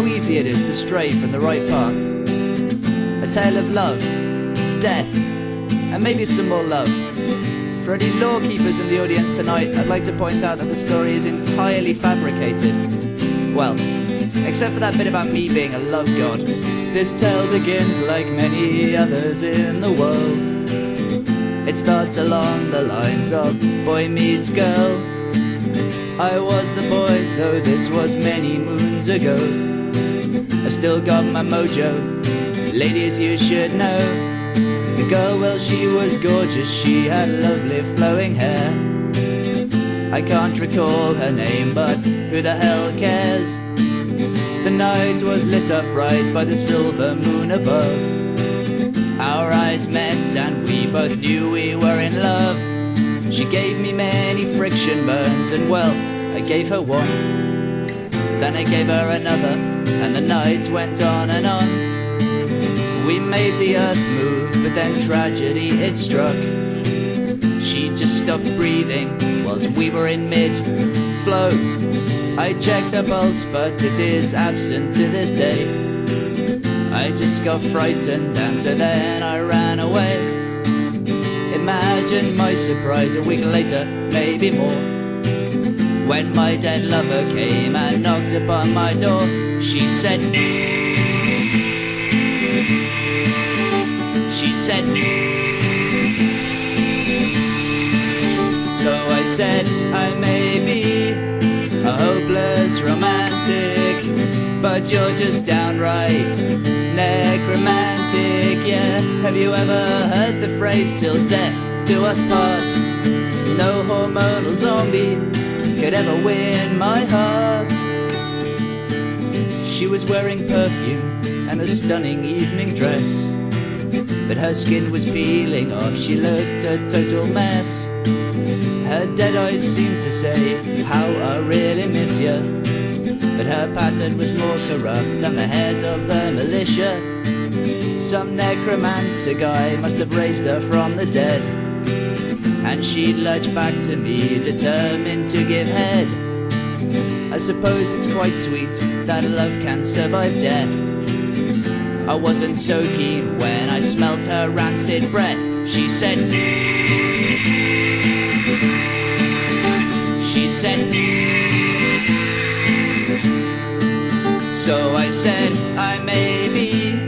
how easy it is to stray from the right path. A tale of love, death, and maybe some more love. For any law keepers in the audience tonight, I'd like to point out that the story is entirely fabricated. Well, except for that bit about me being a love god. This tale begins like many others in the world. It starts along the lines of boy meets girl. I was the boy, though this was many moons ago. I still got my mojo, ladies you should know. The girl, well she was gorgeous, she had lovely flowing hair. I can't recall her name, but who the hell cares? The night was lit up bright by the silver moon above. Our eyes met and we both knew we were in love. She gave me many friction burns and well, I gave her one. Then I gave her another and the night went on and on. We made the earth move, but then tragedy it struck. She just stopped breathing whilst we were in mid-flow. I checked her pulse, but it is absent to this day. I just got frightened and so then I ran away. Imagine my surprise a week later, maybe more, when my dead lover came and knocked upon my door. She said, so I said, I may be a hopeless romantic, but you're just downright necromantic, yeah. Have you ever heard the phrase, till death do us part? No hormonal zombie could ever win my heart. She was wearing perfume and a stunning evening dress, but her skin was peeling off, she looked a total mess. Her dead eyes seemed to say, how I really miss you, but her pattern was more corrupt than the head of the militia. Some necromancer guy must have raised her from the dead, and she'd lurch back to me, determined to give head. I suppose it's quite sweet that love can survive death. I wasn't so keen when I smelt her rancid breath. She said, so I said, I may be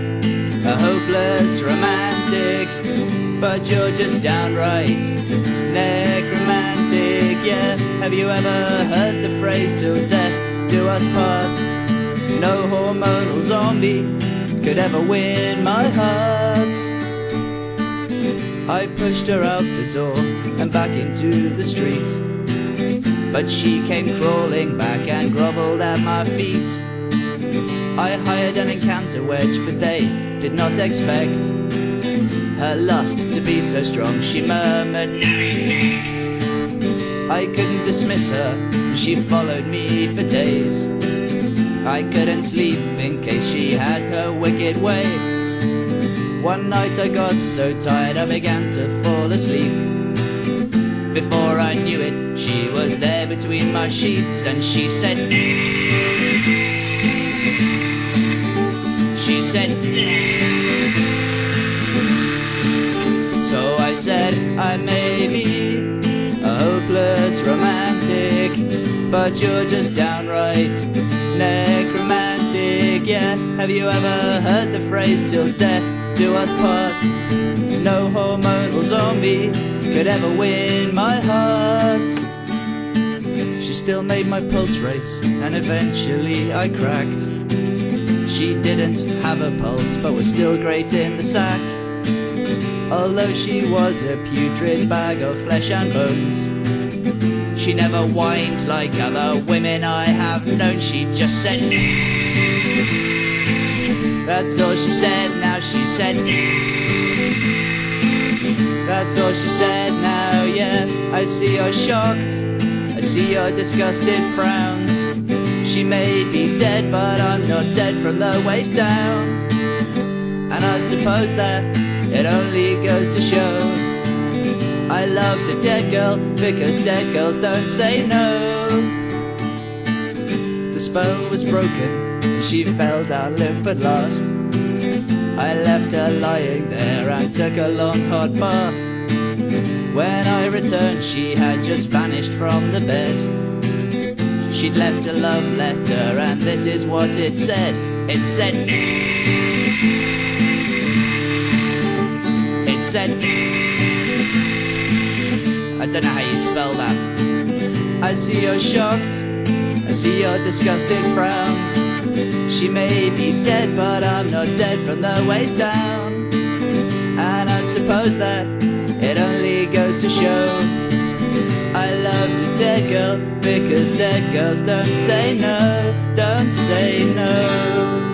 a hopeless romantic, but you're just downright necromantic, yeah. Have you ever heard the phrase, till death do us part? No hormonal zombie could ever win my heart. I pushed her out the door and back into the street, but she came crawling back and grovelled at my feet. I hired an encounter wedge, but they did not expect her lust to be so strong. She murmured, no effect. I couldn't dismiss her, she followed me for days. I couldn't sleep in case she had her wicked way. One night I got so tired I began to fall asleep. Before I knew it, she was there between my sheets, and she said, so I said, I may be a hopeless romantic, but you're just downright necromantic, yeah. Have you ever heard the phrase, till death do us part? No hormonal zombie could ever win my heart. She still made my pulse race, and eventually I cracked. She didn't have a pulse, but was still great in the sack, although she was a putrid bag of flesh and bones. She never whined like other women I have known. She just said, that's all she said. Now she said, that's all she said now, yeah. I see you're shocked, I see your disgusted frowns. She may be dead, but I'm not dead from the waist down. And I suppose that it only goes to show I loved a dead girl, because dead girls don't say no. The spell was broken, She fell down limp at last. I left her lying there and took a long hot bath. When I returned, she had just vanished from the bed. She'd left a love letter, and this is what it said. It said, I don't know how you spell that. I see you're shocked, I see your disgusted frowns. She may be dead, but I'm not dead from the waist down. And I suppose that it only goes to show I loved a dead girl, because dead girls don't say no, don't say no.